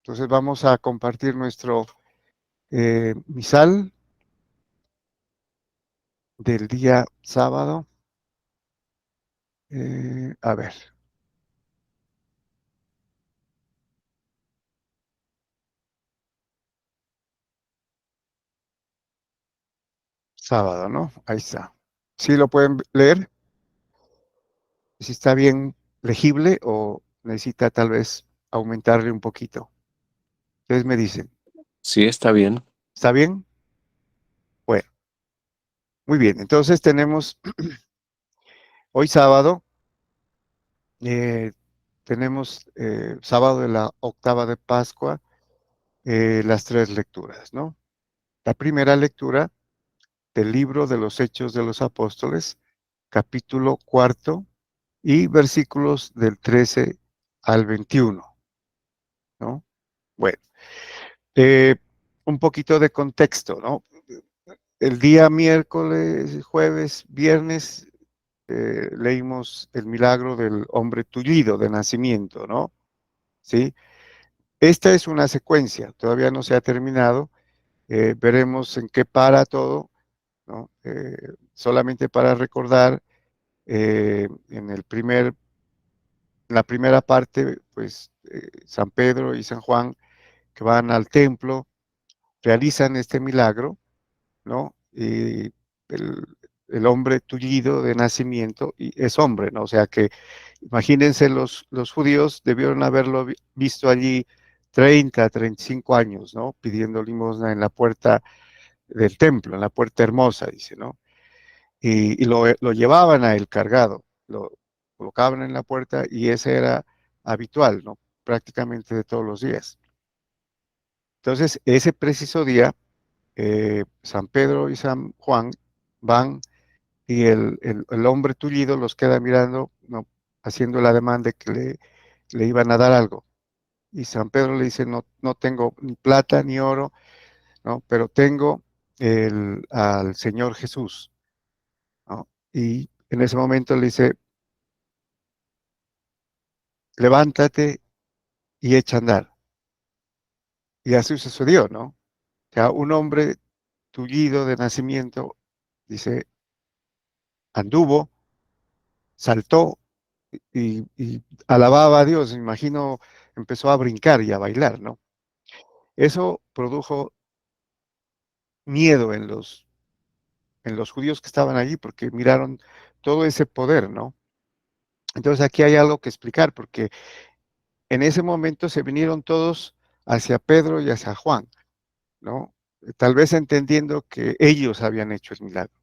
Entonces vamos a compartir nuestro misal del día sábado. A ver, sábado, ¿no? Ahí está. ¿Sí lo pueden leer? ¿Si está bien legible o necesita tal vez aumentarle un poquito? Ustedes me dicen, Sí, está bien. ¿está bien? Bueno, muy bien. Entonces tenemos hoy sábado, eh, tenemos sábado de la octava de Pascua, las tres lecturas, ¿no? La primera lectura del libro de los Hechos de los Apóstoles, capítulo cuarto y versículos del 13 al 21, ¿no? Bueno, eh, un poquito de contexto, ¿no? El día miércoles, jueves, viernes, leímos el milagro del hombre tullido de nacimiento, ¿no? ¿Sí? Esta es una secuencia, todavía no se ha terminado, veremos en qué para todo, ¿no? Solamente para recordar, en la primera parte, pues San Pedro y San Juan que van al templo, realizan este milagro, ¿no? Y el, el hombre tullido de nacimiento y es hombre, ¿no? O sea que imagínense, los judíos debieron haberlo visto allí 35 años, ¿no? Pidiendo limosna en la puerta del templo, en la puerta hermosa, dice, ¿no? Y lo llevaban a él cargado, lo colocaban en la puerta y ese era habitual, ¿no? Prácticamente de todos los días. Entonces, ese preciso día, San Pedro y San Juan van y el hombre tullido los queda mirando, ¿no? Haciendo la demanda de que le iban a dar algo. Y San Pedro le dice, no, no tengo ni plata ni oro, ¿no? Pero tengo al Señor Jesús, ¿no? Y en ese momento le dice, levántate y echa a andar. Y así sucedió, ¿no? O sea, un hombre tullido de nacimiento, dice, anduvo, saltó y alababa a Dios. Me imagino, empezó a brincar y a bailar, ¿no? Eso produjo miedo en los judíos que estaban allí porque miraron todo ese poder, ¿no? Entonces aquí hay algo que explicar porque en ese momento se vinieron todos hacia Pedro y hacia Juan, ¿no? Tal vez entendiendo que ellos habían hecho el milagro.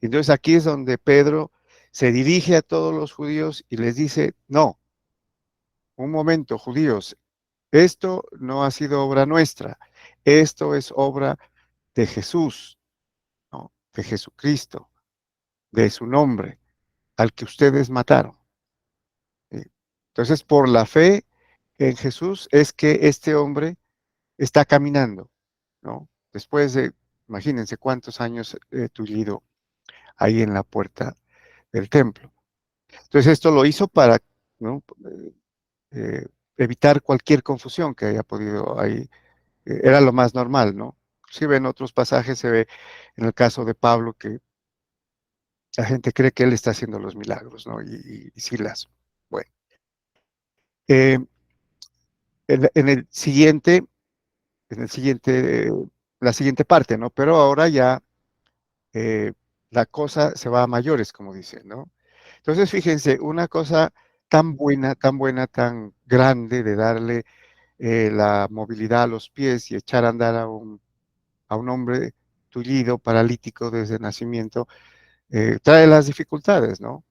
Entonces aquí es donde Pedro se dirige a todos los judíos y les dice, no, un momento, judíos, esto no ha sido obra nuestra, esto es obra de Jesús, ¿no? De Jesucristo, de su nombre, al que ustedes mataron. ¿Sí? Entonces, por la fe en Jesús es que este hombre está caminando, ¿no? Después de, imagínense cuántos años tullido ahí en la puerta del templo. Entonces, esto lo hizo para, ¿no? eh, evitar cualquier confusión que haya podido ahí. Era lo más normal, ¿no? Inclusive en otros pasajes se ve, en el caso de Pablo, que la gente cree que él está haciendo los milagros, ¿no? Y Silas. Bueno, eh, en el siguiente, en el siguiente, la siguiente parte, ¿no? Pero ahora ya eh, la cosa se va a mayores, como dicen, ¿no? Entonces, fíjense, una cosa tan buena, tan grande de darle la movilidad a los pies y echar a andar a un hombre tullido, paralítico desde nacimiento, trae las dificultades, ¿no?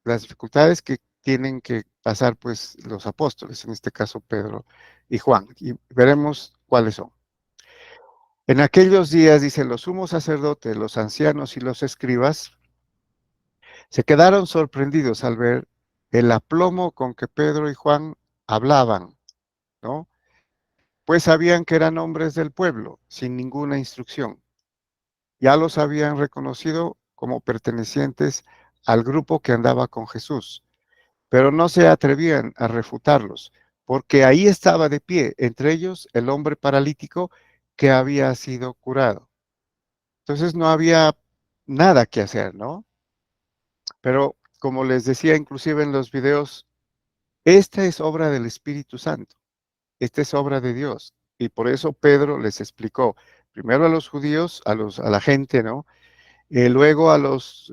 Las dificultades que tienen que pasar pues los apóstoles, en este caso Pedro y Juan, y veremos cuáles son. En aquellos días, dice, los sumos sacerdotes, los ancianos y los escribas se quedaron sorprendidos al ver el aplomo con que Pedro y Juan hablaban, ¿no? Pues sabían que eran hombres del pueblo, sin ninguna instrucción. Ya los habían reconocido como pertenecientes al grupo que andaba con Jesús, pero no se atrevían a refutarlos, porque ahí estaba de pie, entre ellos el hombre paralítico que había sido curado. Entonces no había nada que hacer, ¿no? Pero como les decía inclusive en los videos, esta es obra del Espíritu Santo, esta es obra de Dios. Y por eso Pedro les explicó, primero a los judíos, a la gente, ¿no? Luego a los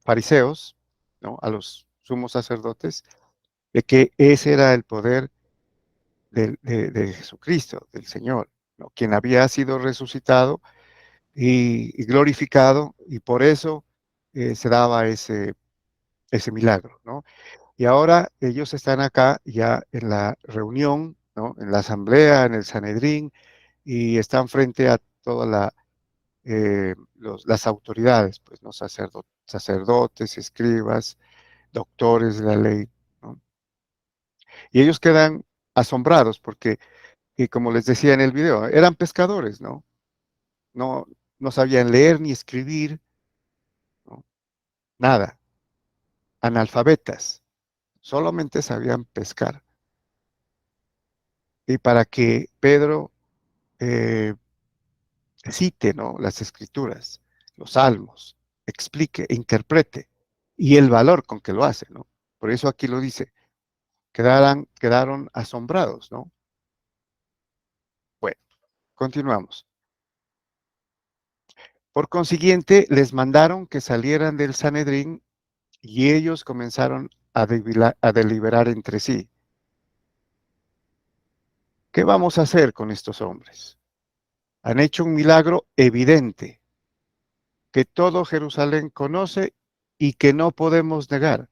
fariseos, ¿no? A los sumos sacerdotes, de que ese era el poder de Jesucristo, del Señor, ¿no? Quien había sido resucitado y glorificado, y por eso se daba ese milagro, ¿no? Y ahora ellos están acá ya en la reunión, ¿no? En la asamblea, en el Sanedrín, y están frente a todas las autoridades, pues, ¿no? Sacerdotes, escribas, doctores de la ley, ¿no? Y ellos quedan asombrados porque, y como les decía en el video, eran pescadores, ¿no? No, no sabían leer ni escribir, ¿no? Nada, analfabetas, solamente sabían pescar. Y para que Pedro eh, cite, ¿no? Las escrituras, los salmos, explique, interprete, y el valor con que lo hace, ¿no? Por eso aquí lo dice, quedaron asombrados, ¿no? Bueno, continuamos. Por consiguiente, les mandaron que salieran del Sanedrín y ellos comenzaron a deliberar entre sí. ¿Qué vamos a hacer con estos hombres? Han hecho un milagro evidente que todo Jerusalén conoce y que no podemos negar.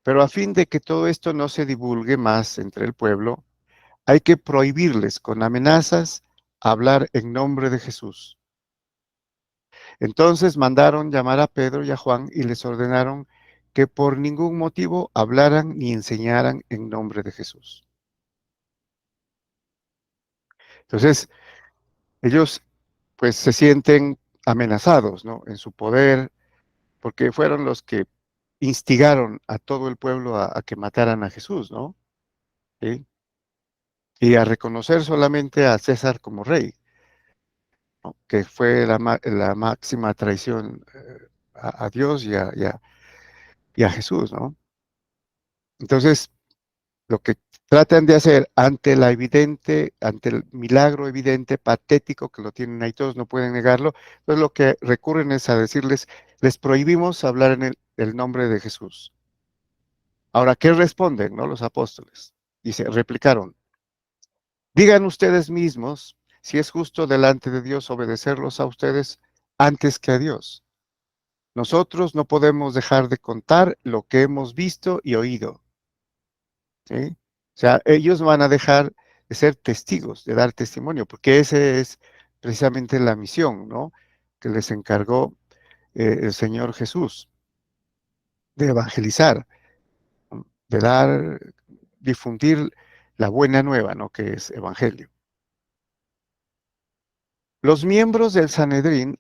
Pero a fin de que todo esto no se divulgue más entre el pueblo, hay que prohibirles con amenazas hablar en nombre de Jesús. Entonces mandaron llamar a Pedro y a Juan y les ordenaron que por ningún motivo hablaran ni enseñaran en nombre de Jesús. Entonces, ellos pues se sienten amenazados, ¿no? En su poder, porque fueron los que instigaron a todo el pueblo a que mataran a Jesús, ¿no? ¿Sí? Y a reconocer solamente a César como rey, ¿no? Que fue la máxima traición a Dios y a Jesús, ¿no? Entonces, lo que tratan de hacer ante el milagro evidente, patético, que lo tienen ahí todos, no pueden negarlo, entonces lo que recurren es a decirles, les prohibimos hablar en el nombre de Jesús. Ahora, ¿qué responden, no? Los apóstoles. Dice, replicaron, digan ustedes mismos si es justo delante de Dios obedecerlos a ustedes antes que a Dios. Nosotros no podemos dejar de contar lo que hemos visto y oído, ¿sí? O sea, ellos van a dejar de ser testigos, de dar testimonio, porque esa es precisamente la misión, ¿no? Que les encargó el Señor Jesús, de evangelizar, ¿no? De difundir la buena nueva, ¿no? Que es evangelio. Los miembros del Sanedrín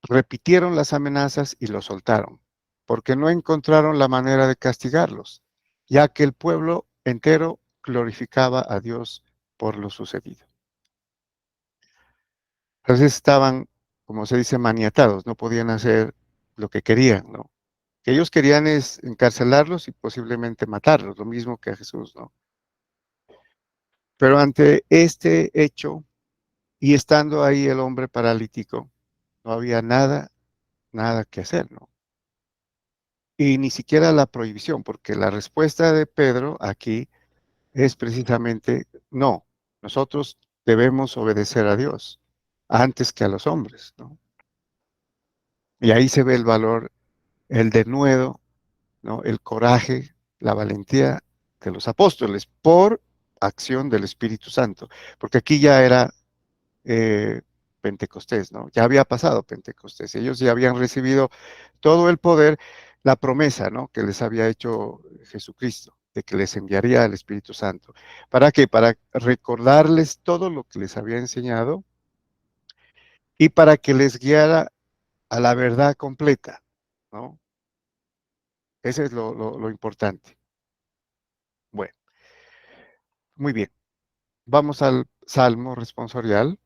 repitieron las amenazas y los soltaron, porque no encontraron la manera de castigarlos, ya que el pueblo entero glorificaba a Dios por lo sucedido. Entonces estaban, como se dice, maniatados, no podían hacer lo que querían, ¿no? Que ellos querían es encarcelarlos y posiblemente matarlos, lo mismo que a Jesús, ¿no? Pero ante este hecho, y estando ahí el hombre paralítico, no había nada que hacer, ¿no? Y ni siquiera la prohibición, porque la respuesta de Pedro aquí es precisamente, no, nosotros debemos obedecer a Dios antes que a los hombres, ¿no? Y ahí se ve el valor, el denuedo, ¿no? El coraje, la valentía de los apóstoles por acción del Espíritu Santo, porque aquí ya era eh, Pentecostés, ¿no? Ya había pasado Pentecostés, ellos ya habían recibido todo el poder, la promesa, ¿no? Que les había hecho Jesucristo, de que les enviaría el Espíritu Santo. ¿Para qué? Para recordarles todo lo que les había enseñado y para que les guiara a la verdad completa, ¿no? Ese es lo importante. Bueno. Muy bien. Vamos al Salmo responsorial.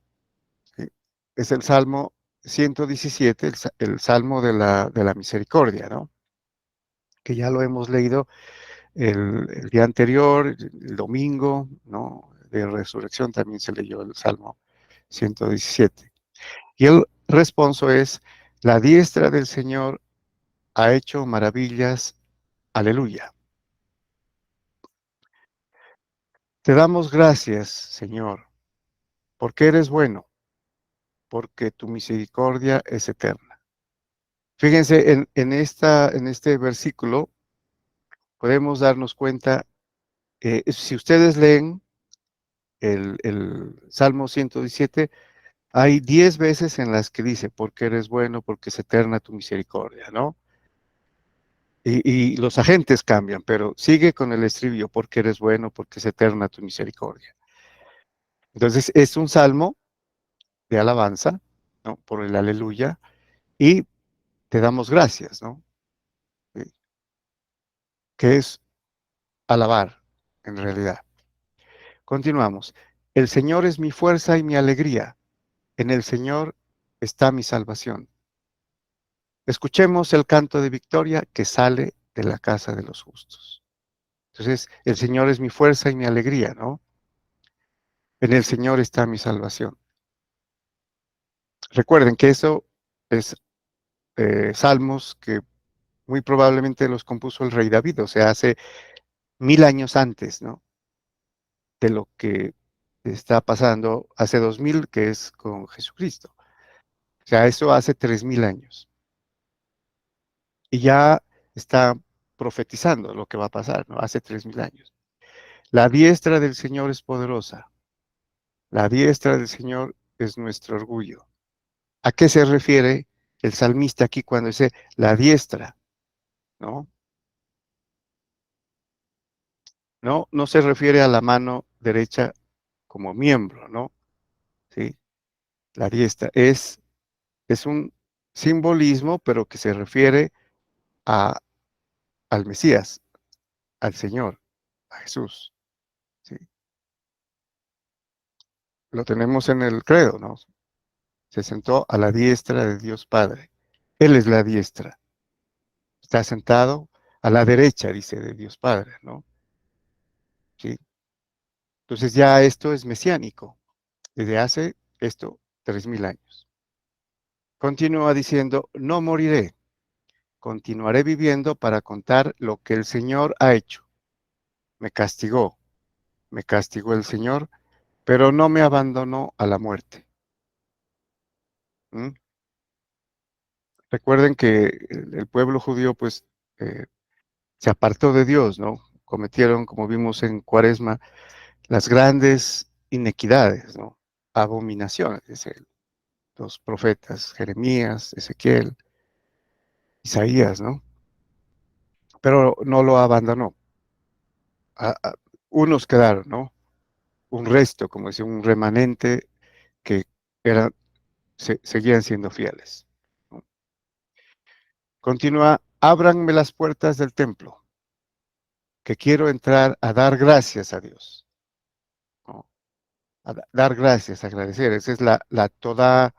¿Sí? Es el Salmo 117, el Salmo de la misericordia, ¿no? Que ya lo hemos leído el día anterior, el domingo, ¿no? De resurrección también se leyó el Salmo 117. Y el responso es, la diestra del Señor ha hecho maravillas, aleluya. Te damos gracias, Señor, porque eres bueno, porque tu misericordia es eterna. Fíjense, en este versículo podemos darnos cuenta, si ustedes leen el Salmo 117, hay 10 veces en las que dice, porque eres bueno, porque es eterna tu misericordia, ¿no? Y los agentes cambian, pero sigue con el estribillo, porque eres bueno, porque es eterna tu misericordia. Entonces, es un salmo de alabanza, ¿no? Por el aleluya, y te damos gracias, ¿no? Sí, que es alabar, en realidad. Continuamos. El Señor es mi fuerza y mi alegría. En el Señor está mi salvación. Escuchemos el canto de victoria que sale de la casa de los justos. Entonces, el Señor es mi fuerza y mi alegría, ¿no? En el Señor está mi salvación. Recuerden que eso es salmos que muy probablemente los compuso el rey David, o sea, hace 1000 años antes, ¿no? De lo que está pasando hace 2000, que es con Jesucristo. O sea, eso hace 3000 años. Y ya está profetizando lo que va a pasar, ¿no? Hace 3000 años. La diestra del Señor es poderosa. La diestra del Señor es nuestro orgullo. ¿A qué se refiere el salmista aquí cuando dice la diestra? ¿No? No se refiere a la mano derecha como miembro, ¿no? Sí, la diestra es un simbolismo, pero que se refiere a, al Mesías, al Señor, a Jesús. ¿Sí? Lo tenemos en el credo, ¿no? Se sentó a la diestra de Dios Padre. Él es la diestra. Está sentado a la derecha, dice, de Dios Padre, ¿no? Sí. Entonces ya esto es mesiánico, desde hace esto 3000 años. Continúa diciendo, no moriré, continuaré viviendo para contar lo que el Señor ha hecho. Me castigó, me castigó el Señor, pero no me abandonó a la muerte. ¿Mm? Recuerden que el pueblo judío, pues, se apartó de Dios, ¿no? Cometieron, como vimos en Cuaresma, las grandes inequidades, ¿no? Abominaciones, dice los profetas Jeremías, Ezequiel, Isaías, ¿no? Pero no lo abandonó. A- a- Unos quedaron, ¿no? Un resto, como decía, un remanente que eran, seguían siendo fieles, ¿no? Continúa, ábranme las puertas del templo, que quiero entrar a dar gracias a Dios, ¿no? A dar gracias, agradecer. Esa es la toda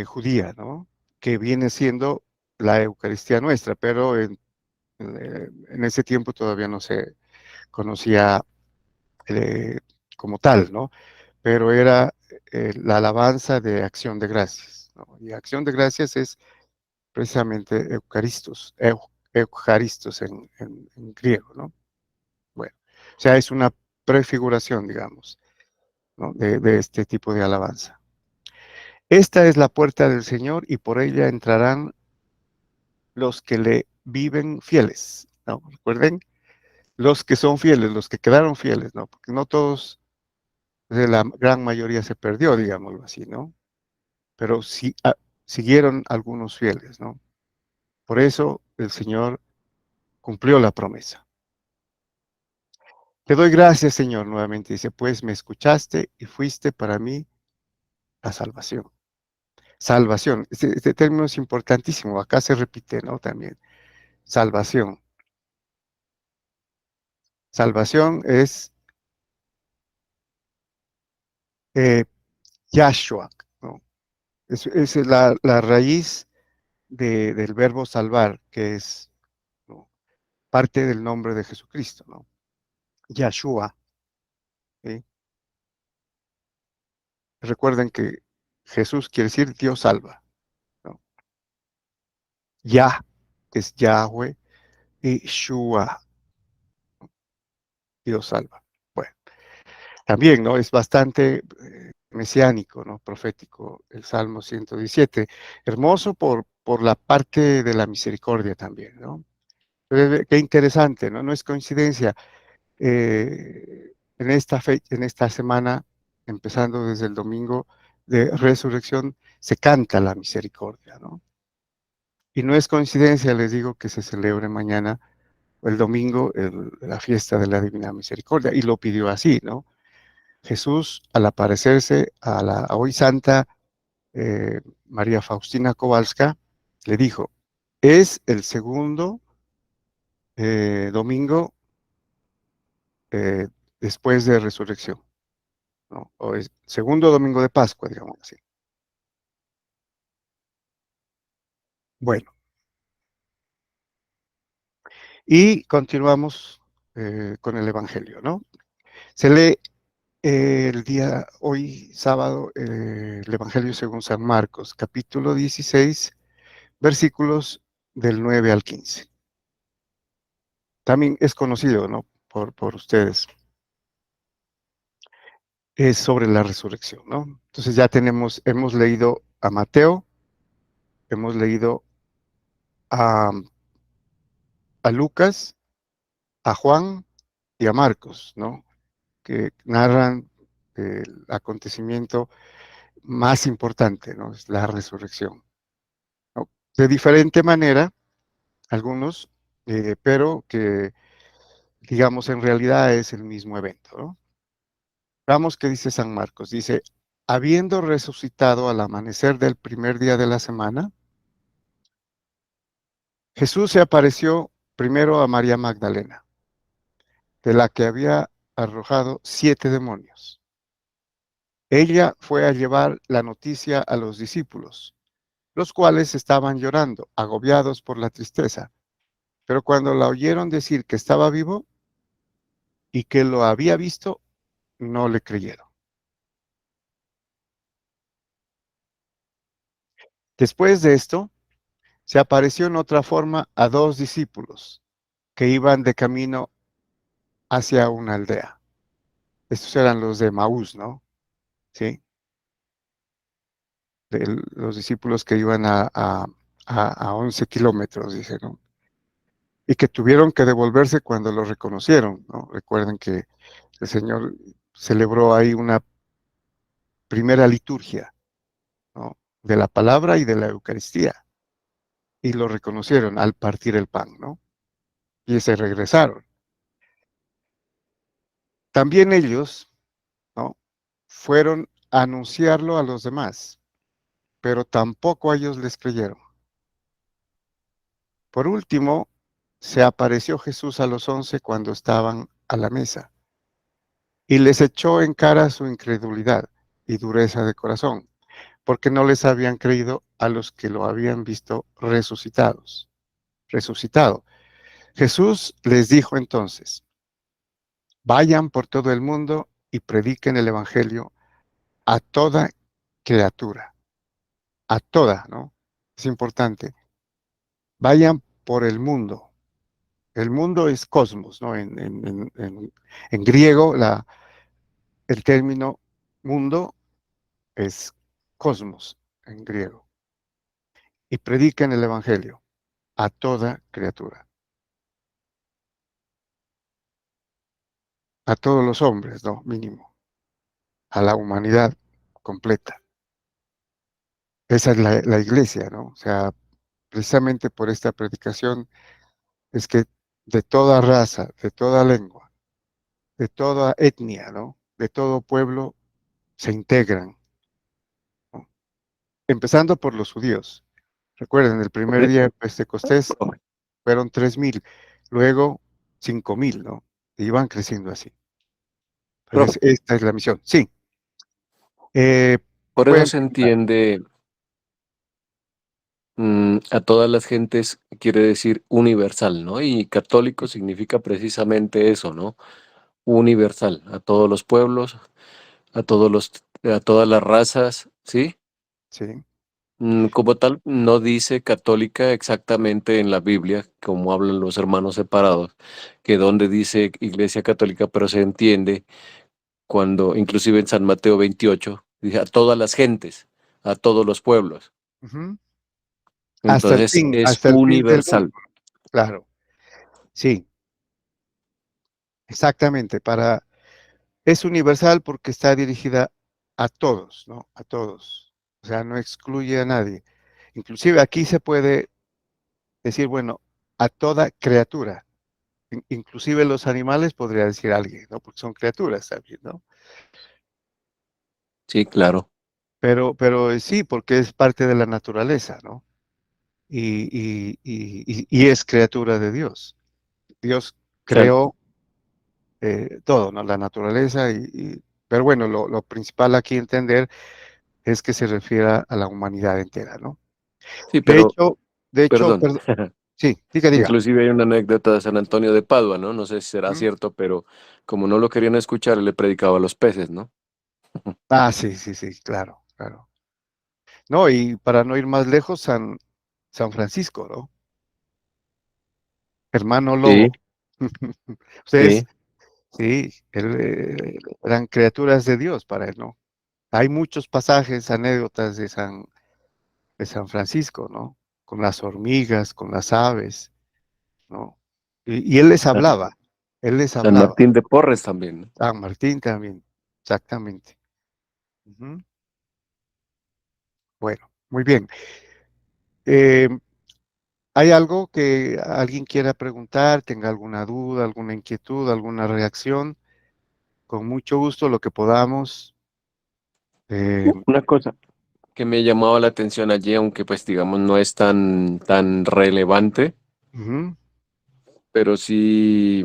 judía, ¿no? Que viene siendo la Eucaristía nuestra, pero en ese tiempo todavía no se conocía eh, como tal, ¿no? Pero era la alabanza de acción de gracias, ¿no? Y acción de gracias es precisamente Eucaristos, Eucaristos en griego, ¿no? Bueno, o sea, es una prefiguración, digamos, ¿no? De este tipo de alabanza. Esta es la puerta del Señor y por ella entrarán los que le viven fieles, ¿no? Recuerden, los que son fieles, los que quedaron fieles, ¿no? Porque no todos, la gran mayoría se perdió, digámoslo así, ¿no? Pero sí siguieron algunos fieles, ¿no? Por eso el Señor cumplió la promesa. Te doy gracias, Señor, nuevamente dice, pues me escuchaste y fuiste para mí la salvación. Salvación, este término es importantísimo, acá se repite, ¿no? También, salvación. Salvación es eh, Yahshua, ¿no? Es la raíz del verbo salvar, que es, ¿no?, parte del nombre de Jesucristo, ¿no? Yahshua, ¿sí? Recuerden que Jesús quiere decir Dios salva, ¿no? Yah, que es Yahweh, y Shua, Dios salva. Bueno, también, ¿no? Es bastante mesiánico, ¿no? Profético, el Salmo 117. Hermoso por la parte de la misericordia también, ¿no? Qué interesante, ¿no? No es coincidencia. En esta semana, empezando desde el domingo de resurrección, se canta la misericordia, ¿no? Y no es coincidencia, les digo, que se celebre mañana o el domingo la fiesta de la Divina Misericordia, y lo pidió así, ¿no? Jesús, al aparecerse a la hoy santa María Faustina Kowalska, le dijo, es el segundo domingo eh, después de resurrección, ¿no? O es segundo domingo de Pascua, digamos así. Bueno, y continuamos con el Evangelio, ¿no? Se lee el día, hoy sábado, el Evangelio según San Marcos, capítulo 16, versículos del 9 al 15. También es conocido, ¿no? Por ustedes. Es sobre la resurrección, ¿no? Entonces ya hemos leído a Mateo, hemos leído a, a Lucas, a Juan y a Marcos, ¿no? Que narran el acontecimiento más importante, ¿no? Es la resurrección, ¿no? De diferente manera, algunos, pero que, digamos, en realidad es el mismo evento, ¿no? Veamos qué dice San Marcos. Dice, habiendo resucitado al amanecer del primer día de la semana, Jesús se apareció primero a María Magdalena, de la que había arrojado 7 demonios. Ella fue a llevar la noticia a los discípulos, los cuales estaban llorando, agobiados por la tristeza. Pero cuando la oyeron decir que estaba vivo y que lo había visto, no le creyeron. Después de esto, se apareció en otra forma a 2 discípulos que iban de camino hacia una aldea. Estos eran los de Maús, ¿no? Sí, los discípulos que iban a 11 kilómetros, dice, ¿no? Y que tuvieron que devolverse cuando lo reconocieron, ¿no? Recuerden que el Señor celebró ahí una primera liturgia, ¿no? De la palabra y de la Eucaristía, y lo reconocieron al partir el pan, ¿no? Y se regresaron. También ellos, ¿no?, fueron a anunciarlo a los demás, pero tampoco a ellos les creyeron. Por último, se apareció Jesús a los 11 cuando estaban a la mesa y les echó en cara su incredulidad y dureza de corazón, porque no les habían creído a los que lo habían visto resucitado. Jesús les dijo entonces, vayan por todo el mundo y prediquen el Evangelio a toda criatura, a toda, ¿no? Es importante. Vayan por el mundo. El mundo es cosmos, ¿no? En griego, el término mundo es cosmos, en griego. Y prediquen el Evangelio a toda criatura, a todos los hombres, ¿no? Mínimo, a la humanidad completa. Esa es la iglesia, ¿no? O sea, precisamente por esta predicación es que de toda raza, de toda lengua, de toda etnia, ¿no? De todo pueblo se integran, ¿no? Empezando por los judíos. Recuerden, el primer día de Pentecostés fueron 3,000, luego 5,000, ¿no? Y van creciendo así. Pero Profe, esta es la misión. Sí, Eh, Por eso pueden se preguntar. entiende, a todas las gentes quiere decir universal, ¿no? Y católico significa precisamente eso, ¿no? Universal, a todos los pueblos, a todas las razas, ¿sí? Sí. Como tal, no dice católica exactamente en la Biblia, como hablan los hermanos separados, que donde dice Iglesia Católica, pero se entiende cuando, inclusive en San Mateo 28, dice a todas las gentes, a todos los pueblos. Ujú. Entonces es Hasta el fin del mundo, universal. claro. Sí, exactamente. Es universal porque está dirigida a todos, ¿no? A todos. O sea, no excluye a nadie. Inclusive aquí se puede decir, bueno, a toda criatura. Inclusive los animales podría decir alguien, ¿no? Porque son criaturas también, ¿no? Sí, claro, Pero sí, porque es parte de la naturaleza, ¿no? Y es criatura de Dios. Dios exacto. creó todo, ¿no? La naturaleza pero bueno, lo principal aquí entender es que se refiere a la humanidad entera, ¿no? Sí, De pero, hecho, de hecho, perdón, perdón, sí, diga. inclusive hay una anécdota de San Antonio de Padua, ¿no? No sé si será Ujú. cierto, pero como no lo querían escuchar, él le predicaba a los peces, ¿no? Ah, sí, sí, sí, claro, claro. No, y para no ir más lejos, San Francisco, ¿no? Hermano Sí, lobo. Ustedes, sí. sí, eran criaturas de Dios para él, ¿no? Hay muchos pasajes, anécdotas de San Francisco, ¿no? Con las hormigas, con las aves, ¿no? Y él les San hablaba. Martín de Porres también, ¿no? San Martín también, exactamente. Ujú. Bueno, muy bien. Eh, ¿Hay algo que alguien quiera preguntar, tenga alguna duda, alguna inquietud, alguna reacción? Con mucho gusto, lo que podamos. Eh, Una cosa que me llamaba la atención allí, aunque pues digamos no es tan relevante, Ujú, pero sí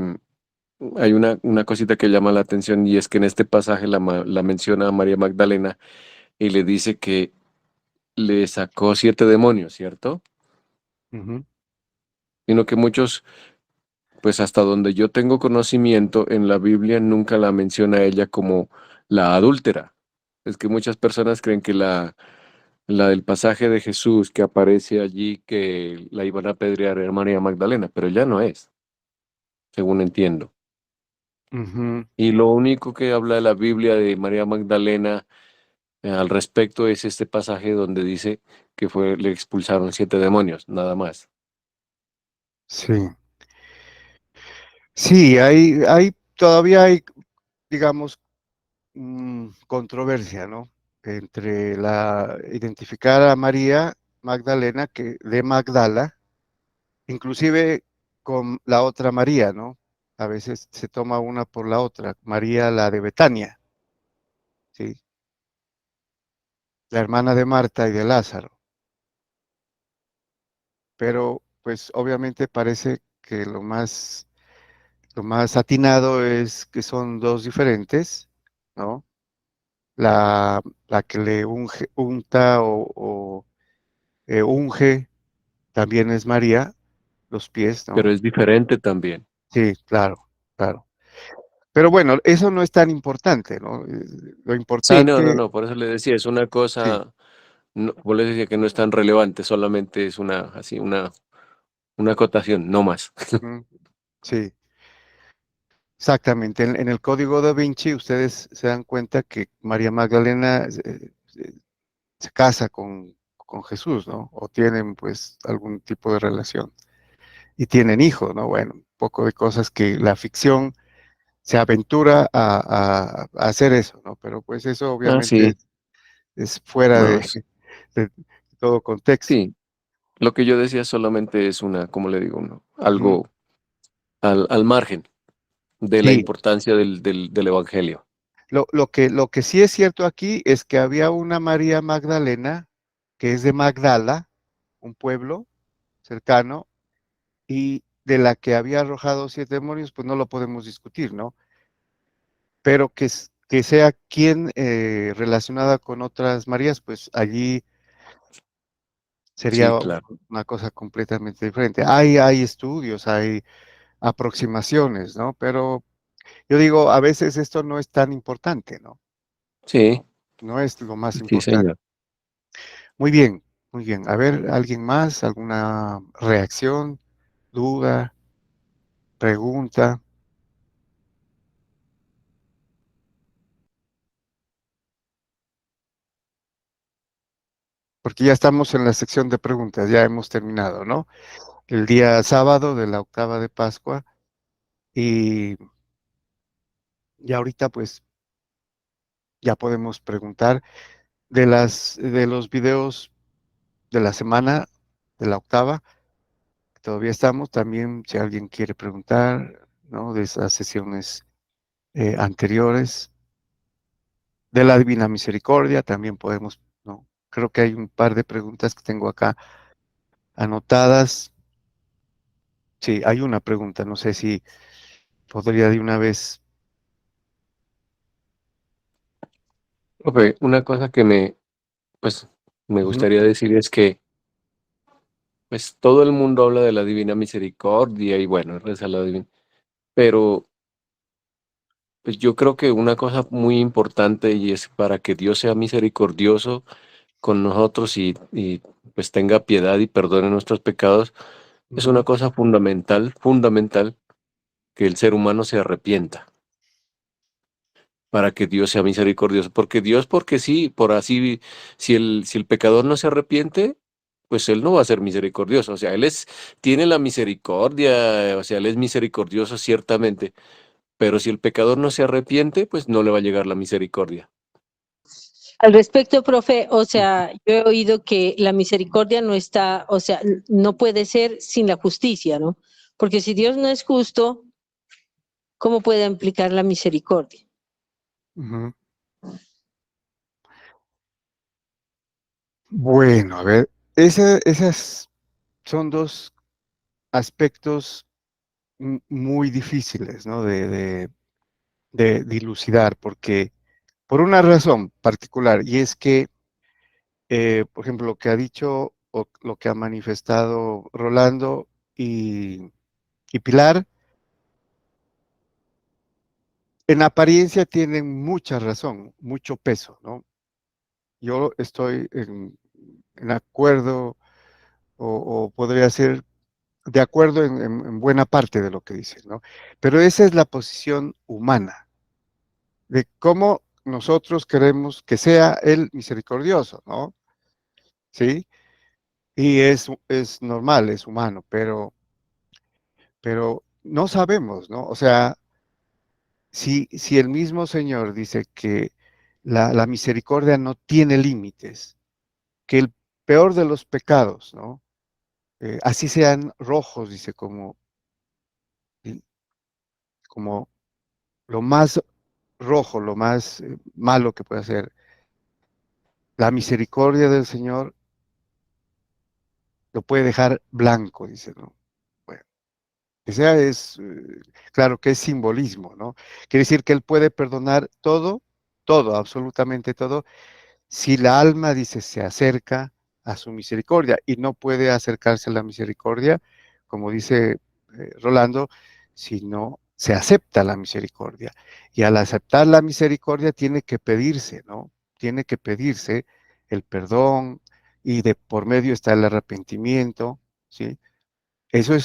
hay una cosita que llama la atención y es que en este pasaje la menciona a María Magdalena y le dice que le sacó 7 demonios, ¿cierto? ujú, Sino que muchos, pues hasta donde yo tengo conocimiento en la Biblia, nunca la menciona a ella como la adúltera. Es que muchas personas creen que la del pasaje de Jesús que aparece allí, que la iban a apedrear era María Magdalena, pero ya no es, según entiendo. ujú. Y lo único que habla de la Biblia de María Magdalena al respecto es este pasaje donde dice que le expulsaron 7 demonios, nada más. Sí, sí, todavía hay, digamos, controversia, ¿no? Entre identificar a María Magdalena, que de Magdala, inclusive con la otra María, ¿no? A veces se toma una por la otra, María la de Betania, ¿sí? La hermana de Marta y de Lázaro. Pero, pues, obviamente parece que lo más atinado es que son dos diferentes, ¿no? La que le unta o unge también es María, los pies, Pero ¿no? es diferente también. Sí, claro, claro. Pero bueno, eso no es tan importante, ¿no? Lo Sí, no, no, importante, no, por eso le decía, es una sí, cosa, no, vos le decía que no es tan relevante, solamente es una acotación, no más. ujú, sí, exactamente. En el Código Da Vinci, ustedes se dan cuenta que María Magdalena se casa con Jesús, ¿no? O tienen, pues, algún tipo de relación. Y tienen hijos, ¿no? Bueno, un poco de cosas que la ficción se aventura a hacer eso, ¿no? Pero pues eso Ah, obviamente sí, es fuera no, de todo contexto. sí, lo que yo decía solamente es ¿cómo le digo? Ujú. Algo al margen de la Sí, importancia del Evangelio. lo que sí es cierto aquí es que había una María Magdalena, que es de Magdala, un pueblo cercano, y de la que había arrojado 7 demonios, pues no lo podemos discutir, ¿no? Pero que sea quien relacionada con otras Marías, pues allí Sí, sería claro. una cosa completamente diferente. Hay estudios, hay aproximaciones, ¿no? Pero yo digo, a veces esto no es tan importante, ¿no? Sí, No es lo más sí, importante. señor. Muy bien, muy bien. A ver, ¿alguien más? ¿Alguna reacción, duda, pregunta? Porque ya estamos en la sección de preguntas, ya hemos terminado, ¿no? El día sábado de la octava de Pascua y ya ahorita pues ya podemos preguntar de los videos de la semana de la octava, todavía estamos, también si alguien quiere preguntar, ¿no? De esas sesiones anteriores, de la Divina Misericordia, también podemos, ¿no? Creo que hay un par de preguntas que tengo acá anotadas. Sí, hay una pregunta, no sé si podría de una vez. Profe, una cosa que pues, me Ujú, gustaría decir es que, pues, todo el mundo habla de la divina misericordia y bueno, reza la divina, pero pues yo creo que una cosa muy importante y es para que Dios sea misericordioso con nosotros y pues tenga piedad y perdone nuestros pecados, es una ujú, cosa fundamental, fundamental que el ser humano se arrepienta para que Dios sea misericordioso. Porque Dios, porque sí, por así, si el pecador no se arrepiente, pues Él no va a ser misericordioso. O sea, tiene la misericordia, o sea, Él es misericordioso ciertamente, pero si el pecador no se arrepiente, pues no le va a llegar la misericordia. Al respecto, profe, o ujú. sea, yo he oído que la misericordia no está, o sea, no puede ser sin la justicia, ¿no? Porque si Dios no es justo, ¿cómo puede implicar la misericordia? Ujú. Bueno, a ver, esas son dos aspectos muy difíciles, ¿no? De dilucidar, porque por una razón particular, y es que, por ejemplo, lo que ha dicho o lo que ha manifestado Rolando y Pilar, en apariencia tienen mucha razón, mucho peso, ¿no? Yo estoy en acuerdo o podría ser de acuerdo en buena parte de lo que dicen, ¿no? Pero esa es la posición humana, de cómo nosotros queremos que sea el misericordioso, ¿no? Sí, y es normal, es humano, pero no sabemos, ¿no? O sea, si el mismo Señor dice que la misericordia no tiene límites, que el peor de los pecados, ¿no? Así sean rojos, dice, como lo más rojo, lo más malo que puede hacer. La misericordia del Señor lo puede dejar blanco, dice, ¿no? Bueno, ese es, claro que es simbolismo, ¿no? Quiere decir que Él puede perdonar todo, todo, absolutamente todo, si la alma, dice, se acerca a su misericordia y no puede acercarse a la misericordia, como dice Rolando, si no se acepta la misericordia. Y al aceptar la misericordia tiene que pedirse, ¿no? Tiene que pedirse el perdón y de por medio está el arrepentimiento, ¿sí? Eso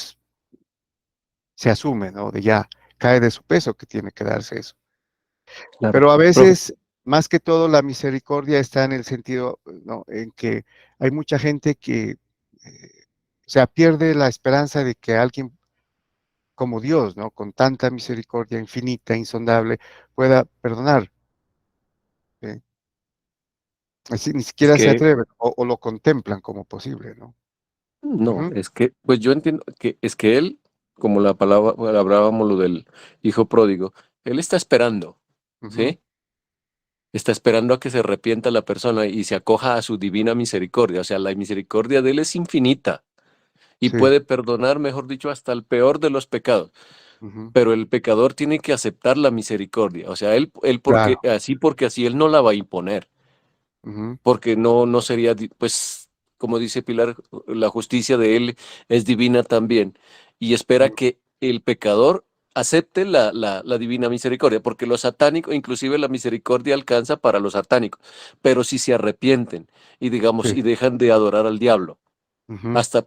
se asume, ¿no? De ya cae de su peso que tiene que darse eso. Claro. Pero a Profe, veces, más que todo, la misericordia está en el sentido, ¿no? En que hay mucha gente que, o sea, pierde la esperanza de que alguien como Dios, ¿no? Con tanta misericordia infinita, insondable, pueda perdonar. ¿Sí? Así ni es siquiera se que, atreven o lo contemplan como posible, ¿no? no, Ujú, es que, pues yo entiendo que es que Él, como la palabra, hablábamos lo del hijo pródigo, Él está esperando, ujú, ¿sí? Está esperando a que se arrepienta la persona y se acoja a su divina misericordia. O sea, la misericordia de Él es infinita y sí, puede perdonar, mejor dicho, hasta el peor de los pecados. Ujú. pero el pecador tiene que aceptar la misericordia. O sea, él Claro. porque así él no la va a imponer, Ujú. porque no sería, pues, como dice Pilar, la justicia de él es divina también, y espera Ujú. que el pecador acepte la divina misericordia, porque los satánicos, inclusive la misericordia alcanza para los satánicos, pero si se arrepienten y digamos, Sí. y dejan de adorar al diablo, Ujú. hasta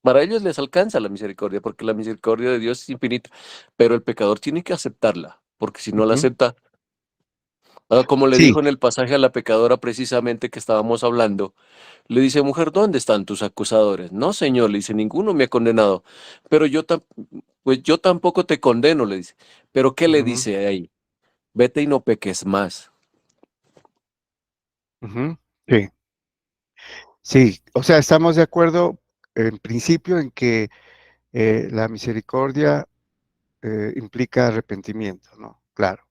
para ellos les alcanza la misericordia, porque la misericordia de Dios es infinita, pero el pecador tiene que aceptarla, porque si no la Ujú. acepta, como le Sí. dijo en el pasaje a la pecadora precisamente que estábamos hablando, le dice, mujer, ¿dónde están tus acusadores? No, señor, le dice, ninguno me ha condenado, pero pues yo tampoco te condeno, le dice. Pero ¿qué le Ujú. dice ahí? Vete y no peques más. Ujú. Sí. Sí. O sea, estamos de acuerdo en principio en que la misericordia implica arrepentimiento, ¿no? Claro,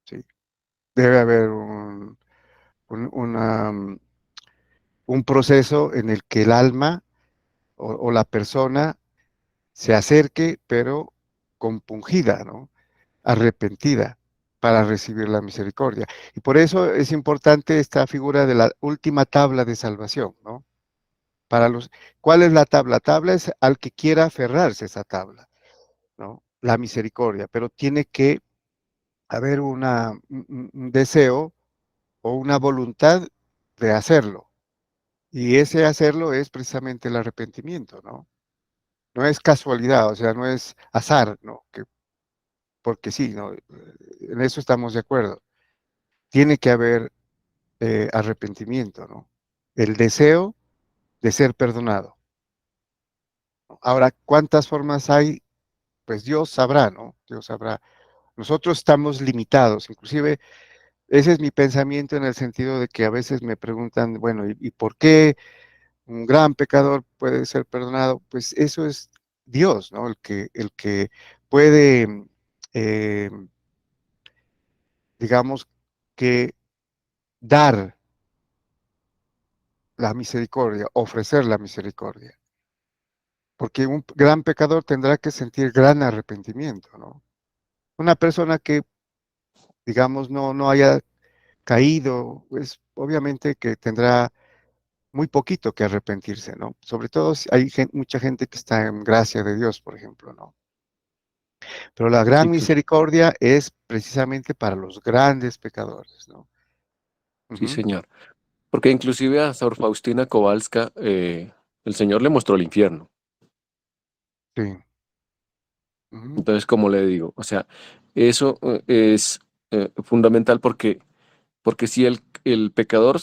sí. Debe haber un un proceso en el que el alma o la persona se acerque, pero compungida, ¿no? Arrepentida para recibir la misericordia. Y por eso es importante esta figura de la última tabla de salvación, ¿no? Para los, ¿cuál es la tabla? La tabla es al que quiera aferrarse a esa tabla, ¿no? La misericordia, pero tiene que haber un deseo o una voluntad de hacerlo. Y ese hacerlo es precisamente el arrepentimiento, ¿no? No es casualidad, o sea, no es azar, ¿no? Que, porque sí, ¿no? En eso estamos de acuerdo. Tiene que haber arrepentimiento, ¿no? El deseo de ser perdonado. Ahora, ¿cuántas formas hay? Pues Dios sabrá, ¿no? Dios sabrá. Nosotros estamos limitados, inclusive ese es mi pensamiento en el sentido de que a veces me preguntan, bueno, y por qué un gran pecador puede ser perdonado? Pues eso es Dios, ¿no? El que puede, eh, digamos, que dar la misericordia, ofrecer la misericordia. Porque un gran pecador tendrá que sentir gran arrepentimiento, ¿no? Una persona que, digamos, no haya caído, pues obviamente que tendrá muy poquito que arrepentirse, ¿no? Sobre todo si hay mucha gente que está en gracia de Dios, por ejemplo, ¿no? Pero la gran Sí, misericordia es precisamente para los grandes pecadores, ¿no? sí, Ujú. señor. Porque inclusive a Sor Faustina Kowalska, el Señor le mostró el infierno. Sí. Ujú. Entonces, como le digo, o sea, eso es fundamental porque si el pecador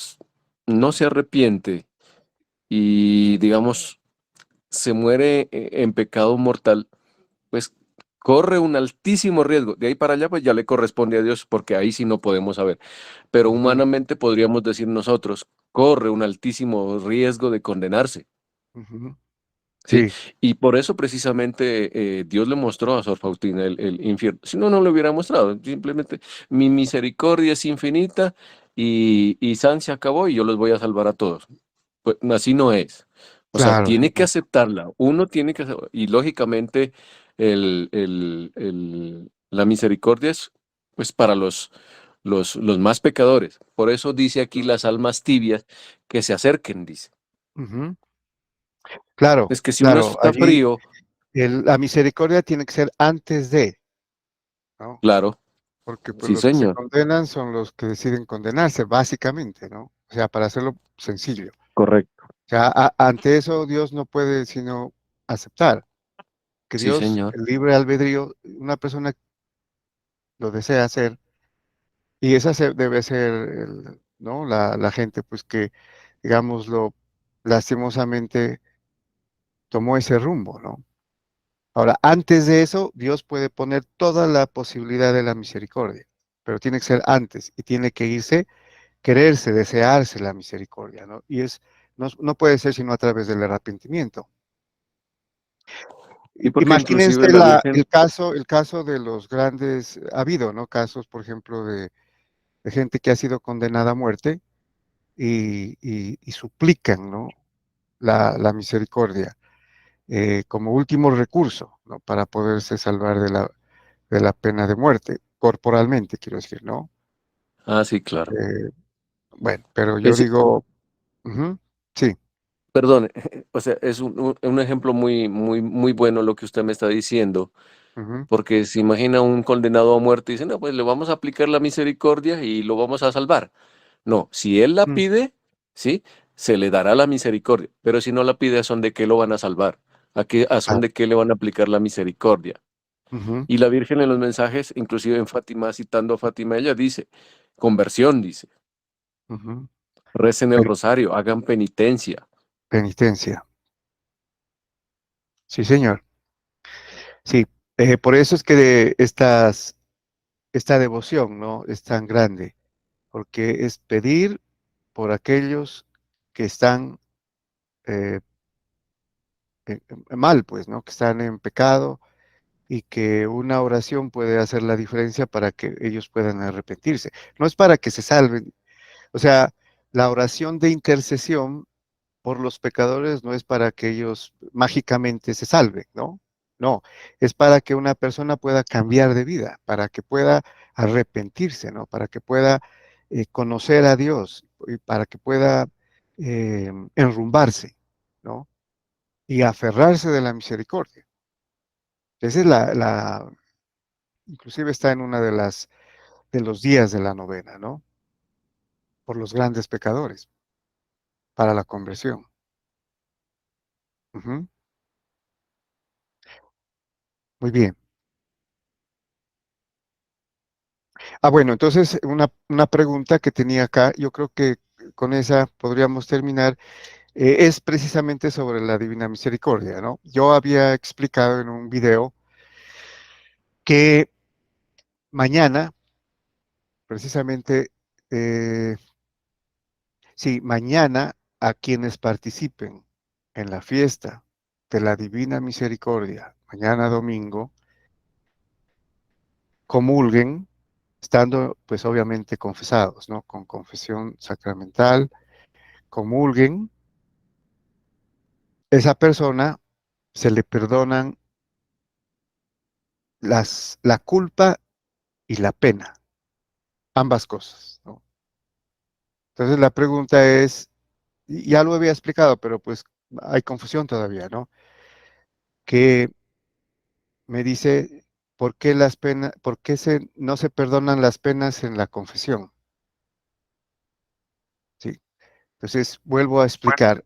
no se arrepiente y, digamos, se muere en pecado mortal, pues corre un altísimo riesgo. De ahí para allá, pues ya le corresponde a Dios, porque ahí sí no podemos saber. Pero Ujú. humanamente podríamos decir nosotros, corre un altísimo riesgo de condenarse. Ujú. Sí, Sí, y por eso precisamente Dios le mostró a Sor Faustina el infierno. Si no, no lo hubiera mostrado. Simplemente mi misericordia es infinita y San se acabó y yo los voy a salvar a todos. Pues así no es. O sea, claro, tiene que no. aceptarla. Uno tiene que y lógicamente la misericordia es pues para los más pecadores. Por eso dice aquí las almas tibias que se acerquen, dice. Ujú. Claro, Es que si uno claro, está allí frío, la misericordia tiene que ser antes de, ¿no? claro. Porque pues Sí, los que se señor, condenan son los que deciden condenarse, básicamente, ¿no? O sea, para hacerlo sencillo. correcto. O sea, ante eso Dios no puede sino aceptar que Sí, Dios, señor. el libre albedrío, una persona lo desea hacer, y esa debe ser, ¿no? La gente, pues que, digámoslo, lastimosamente tomó ese rumbo, ¿no? Ahora, antes de eso, Dios puede poner toda la posibilidad de la misericordia, pero tiene que ser antes y tiene que irse, quererse, desearse la misericordia, ¿no? Y no puede ser sino a través del arrepentimiento. Y porque inclusive Imagínense la Virgen, el caso de los grandes, ha habido, ¿no? Casos, por ejemplo, de gente que ha sido condenada a muerte y suplican, ¿no? La misericordia. como último recurso, ¿no? Para poderse salvar de la pena de muerte, corporalmente, quiero decir, ¿no? Ah, sí, claro. Bueno, pero yo Ese, digo, ujú, sí, perdón, o sea, es un ejemplo muy bueno lo que usted me está diciendo, ujú, porque se imagina un condenado a muerte y dice, no, pues le vamos a aplicar la misericordia y lo vamos a salvar. No, si él la mm, pide, ¿sí? Se le dará la misericordia, pero si no la pide, ¿a son de qué lo van a salvar? ¿A son ah, de qué le van a aplicar la misericordia? ujú, Y la Virgen en los mensajes, inclusive en Fátima, citando a Fátima, ella dice, conversión, dice, ujú, recen el rosario, hagan penitencia. penitencia, sí, señor, sí, por eso es que esta devoción, ¿no? Es tan grande, porque es pedir por aquellos que están eh, mal, pues, ¿no? Que están en pecado y que una oración puede hacer la diferencia para que ellos puedan arrepentirse. No es para que se salven. O sea, la oración de intercesión por los pecadores no es para que ellos mágicamente se salven, ¿no? No, es para que una persona pueda cambiar de vida, para que pueda arrepentirse, ¿no? Para que pueda conocer a Dios y para que pueda enrumbarse, ¿no? Y aferrarse de la misericordia. Esa es inclusive está en una de los días de la novena, ¿no? Por los grandes pecadores, para la conversión. Ujú. Muy bien. Bueno, entonces una pregunta que tenía acá, yo creo que con esa podríamos terminar, es precisamente sobre la Divina Misericordia, ¿no? Yo había explicado en un video que mañana, precisamente, eh, sí, mañana a quienes participen en la fiesta de la Divina Misericordia, mañana domingo, comulguen, estando pues obviamente confesados, ¿no? Con confesión sacramental, comulguen, esa persona se le perdonan la culpa y la pena, ambas cosas, ¿no? Entonces la pregunta es, y ya lo había explicado, pero pues hay confusión todavía, ¿no? Que me dice, ¿por qué las penas, por qué no se perdonan las penas en la confesión? Sí. Entonces vuelvo a explicar,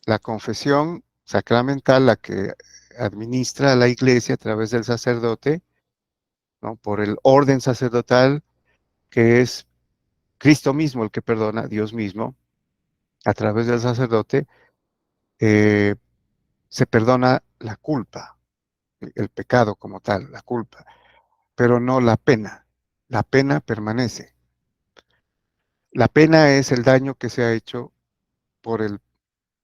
la confesión sacramental, la que administra la iglesia a través del sacerdote, ¿no? Por el orden sacerdotal, que es Cristo mismo el que perdona, Dios mismo, a través del sacerdote, eh, se perdona la culpa, el pecado como tal, la culpa, pero no la pena. La pena permanece. La pena es el daño que se ha hecho por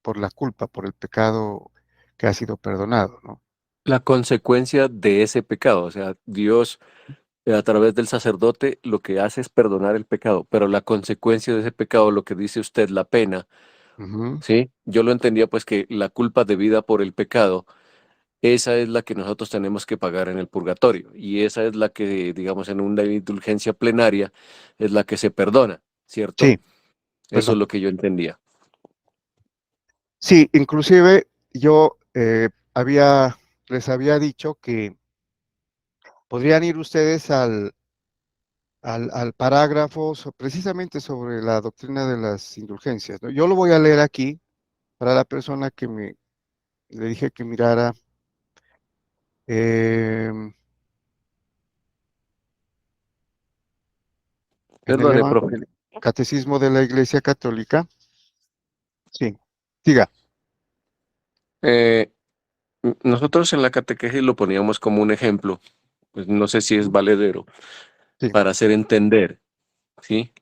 por la culpa, por el pecado que ha sido perdonado, ¿no? La consecuencia de ese pecado, o sea, Dios a través del sacerdote lo que hace es perdonar el pecado, pero la consecuencia de ese pecado, lo que dice usted, la pena, Ujú. ¿sí? Yo lo entendía pues que la culpa debida por el pecado, esa es la que nosotros tenemos que pagar en el purgatorio y esa es la que, digamos, en una indulgencia plenaria es la que se perdona, ¿cierto? Sí, Eso es perdón. lo que yo entendía. Sí, inclusive yo les había dicho que podrían ir ustedes al parágrafo precisamente sobre la doctrina de las indulgencias, ¿no? Yo lo voy a leer aquí para la persona que le dije que mirara em, en Perdone, profe. el Catecismo de la Iglesia Católica. Sí, diga. Eh, nosotros en la catequesis lo poníamos como un ejemplo, pues no sé si es Ujú. valedero, Sí. para hacer entender, ¿sí?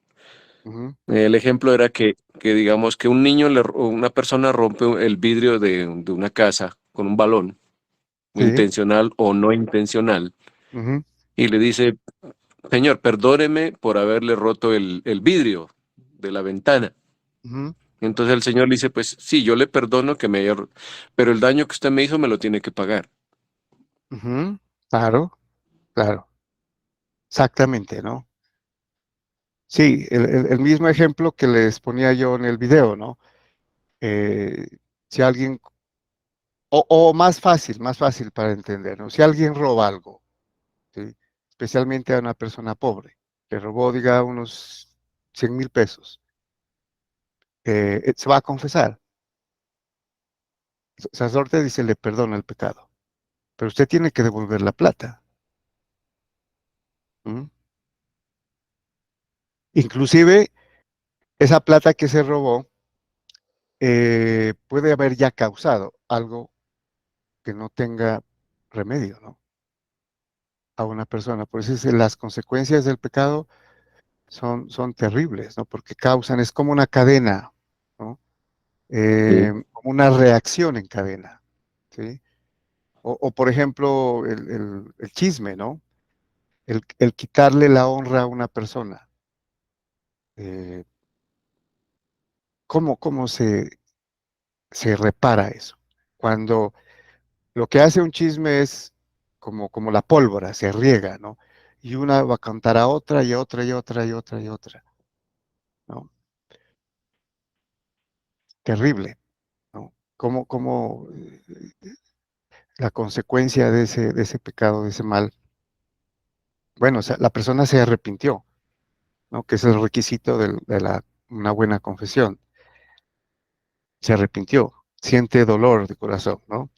Ujú. El ejemplo era que digamos que un niño, o una persona rompe el vidrio de una casa con un balón, Sí. intencional o no intencional, Ujú. y le dice, Señor, perdóneme por haberle roto el vidrio de la ventana. Ujú. Entonces el Señor le dice, pues sí, yo le perdono que me haya, pero el daño que usted me hizo me lo tiene que pagar. Ujú, claro, claro, exactamente, ¿no? Sí, el mismo ejemplo que les ponía yo en el video, ¿no? Eh, si alguien, o más fácil para entender, ¿no? Si alguien roba algo, ¿sí? Especialmente a una persona pobre, le robó, diga, unos 100,000 pesos, se va a confesar. El sacerdote dice, le perdona el pecado, pero usted tiene que devolver la plata. ¿Mm? Inclusive, esa plata que se robó puede haber ya causado algo que no tenga remedio, ¿no? A una persona. Por eso las consecuencias del pecado son terribles, ¿no? Porque causan, es como una cadena, ¿no? Sí. Como una reacción en cadena, ¿sí? Por ejemplo, el chisme, ¿no? El quitarle la honra a una persona. Eh, ¿cómo se repara eso? Cuando lo que hace un chisme es como la pólvora, se riega, ¿no? Y una va a contar a otra y a otra y a otra y a otra y a otra, ¿no? Terrible, ¿no? Cómo la consecuencia de ese pecado, de ese mal, bueno, o sea, la persona se arrepintió, ¿no? Que es el requisito una buena confesión. Se arrepintió, siente dolor de corazón, ¿no?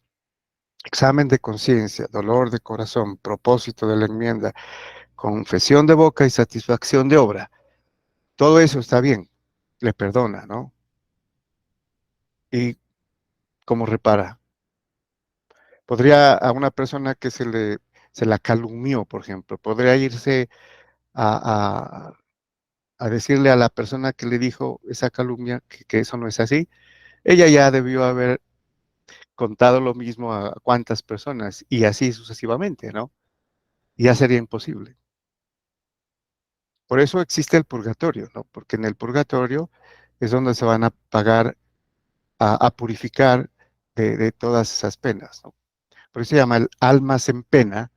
Examen de conciencia, dolor de corazón, propósito de la enmienda, confesión de boca y satisfacción de obra. Todo eso está bien, le perdona, ¿no? ¿Y cómo repara? Podría a una persona que se la calumnió, por ejemplo, podría irse a, a- a decirle a la persona que le dijo esa calumnia que eso no es así. Ella ya debió haber contado lo mismo a cuantas personas y así sucesivamente, ¿no? Y ya sería imposible. Por eso existe el purgatorio, ¿no? Porque en el purgatorio es donde se van a pagar, a purificar de todas esas penas, ¿no? Por eso se llama el almas en pena.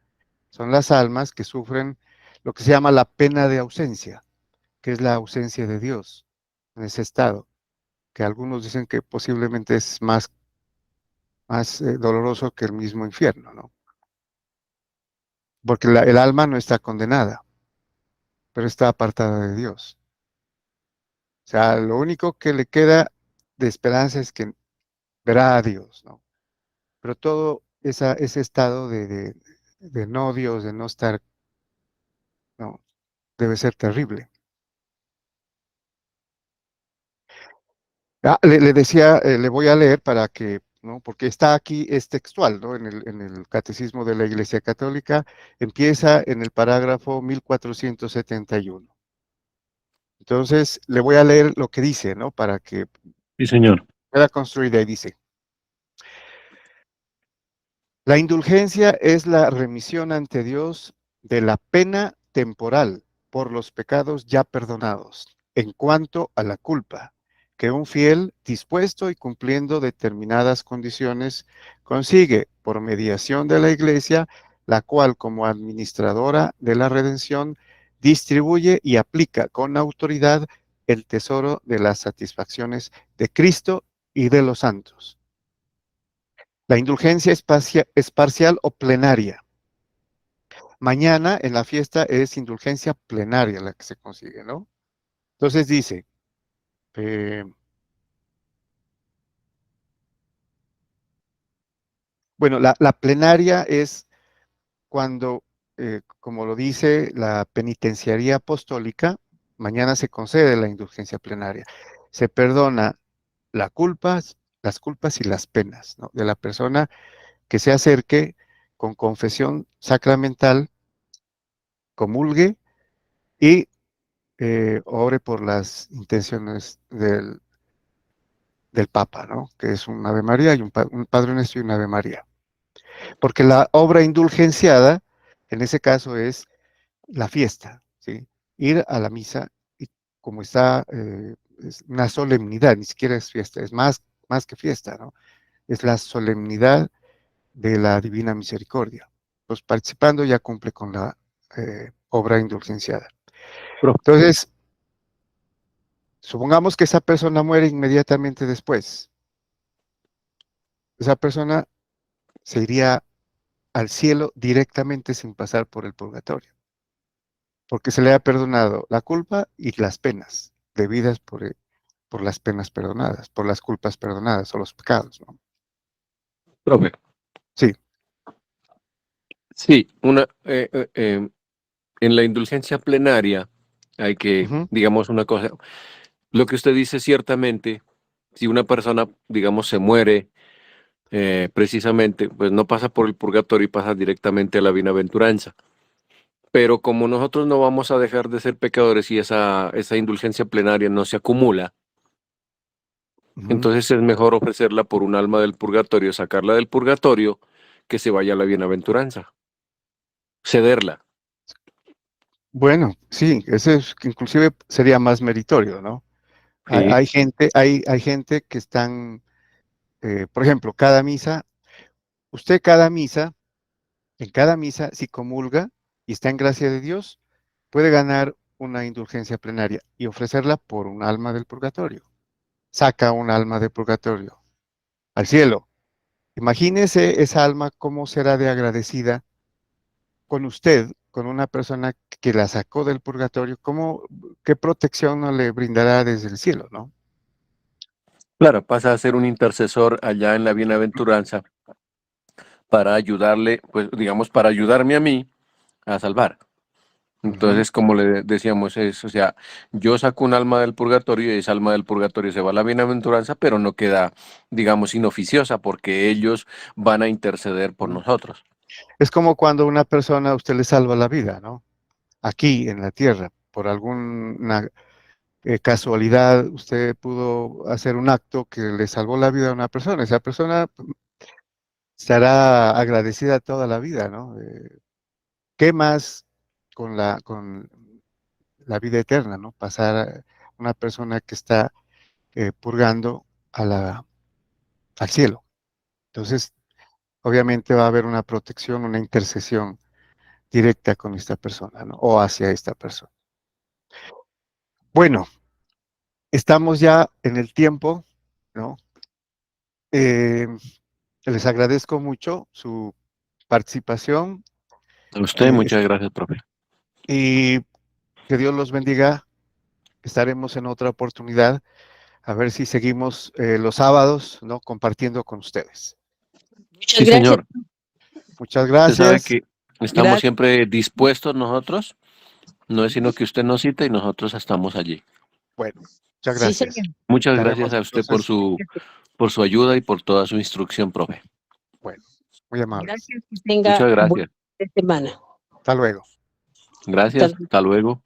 Son las almas que sufren lo que se llama la pena de ausencia, que es la ausencia de Dios en ese estado, que algunos dicen que posiblemente es más doloroso que el mismo infierno, ¿no? Porque el alma no está condenada, pero está apartada de Dios. O sea, lo único que le queda de esperanza es que verá a Dios, ¿no? Pero todo ese estado de no Dios, de no estar, no, debe ser terrible. Le decía, le voy a leer para que, ¿no? Porque está aquí, es textual, ¿no? En el Catecismo de la Iglesia Católica, empieza en el parágrafo 1471. Entonces, le voy a leer lo que dice, ¿no? Para que Sí, señor. pueda construir de ahí, dice. La indulgencia es la remisión ante Dios de la pena temporal por los pecados ya perdonados, en cuanto a la culpa, que un fiel, dispuesto y cumpliendo determinadas condiciones, consigue por mediación de la Iglesia, la cual como administradora de la redención distribuye y aplica con autoridad el tesoro de las satisfacciones de Cristo y de los santos. La indulgencia es parcial o plenaria. Mañana en la fiesta es indulgencia plenaria la que se consigue, ¿no? Entonces dice, eh, bueno, la plenaria es cuando, como lo dice la penitenciaría apostólica, mañana se concede la indulgencia plenaria. Se perdona las culpas y las penas, ¿no? De la persona que se acerque con confesión sacramental, comulgue y ore por las intenciones del Papa, ¿no? Que es un Ave María y un Padre Nuestro y un Ave María. Porque la obra indulgenciada, en ese caso, es la fiesta, ¿sí? Ir a la misa y como está es una solemnidad, ni siquiera es fiesta, es más que fiesta, ¿no? Es la solemnidad de la divina misericordia. Pues participando ya cumple con la obra indulgenciada. Entonces, supongamos que esa persona muere inmediatamente después. Esa persona se iría al cielo directamente sin pasar por el purgatorio, porque se le ha perdonado la culpa y las penas debidas por las penas perdonadas, por las culpas perdonadas o los pecados, ¿no? Profe, Sí. sí, en la indulgencia plenaria hay que, Ujú. digamos, una cosa, lo que usted dice ciertamente, si una persona, digamos, se muere precisamente, pues no pasa por el purgatorio y pasa directamente a la bienaventuranza. Pero como nosotros no vamos a dejar de ser pecadores y esa indulgencia plenaria no se acumula, Ujú. entonces es mejor ofrecerla por un alma del purgatorio, sacarla del purgatorio, que se vaya a la bienaventuranza, cederla. Bueno, sí, ese es, que inclusive sería más meritorio, ¿no? Sí, Hay gente que están, por ejemplo, cada misa, usted en cada misa, si comulga y está en gracia de Dios, puede ganar una indulgencia plenaria y ofrecerla por un alma del purgatorio. Saca un alma del purgatorio al cielo. Imagínese esa alma cómo será de agradecida con usted, con una persona que la sacó del purgatorio, qué protección no le brindará desde el cielo, ¿no? claro, pasa a ser un intercesor allá en la bienaventuranza para ayudarle, pues digamos, para ayudarme a mí a salvar. Ujú. Entonces, como le decíamos, o sea, yo saco un alma del purgatorio y esa alma del purgatorio se va a la bienaventuranza, pero no queda, digamos, inoficiosa porque ellos van a interceder por Ujú. nosotros. Es como cuando una persona a usted le salva la vida, ¿no? Aquí en la tierra, por alguna casualidad, usted pudo hacer un acto que le salvó la vida a una persona. Esa persona estará agradecida toda la vida, ¿no? ¿Qué más con la vida eterna, ¿no? Pasar a una persona que está purgando al cielo. Entonces, obviamente va a haber una protección, una intercesión directa con esta persona, ¿no? O hacia esta persona. Bueno, estamos ya en el tiempo, ¿no? Eh, Les agradezco mucho su participación A usted, es- muchas gracias, profe. y que Dios los bendiga. Estaremos en otra oportunidad a ver si seguimos los sábados, ¿no? Compartiendo con ustedes. Muchas Sí, gracias. señor. Muchas Usted sabe gracias. que estamos Gracias. siempre dispuestos nosotros, no es sino que usted nos cita y nosotros estamos allí. Bueno, muchas Sí, gracias. señor. Muchas gracias Estaremos a usted entonces, por su ayuda y por toda su instrucción, profe. bueno, muy amables. Gracias. Que tenga Muchas buena gracias. semana. Hasta luego. Hasta Gracias. luego. Hasta luego.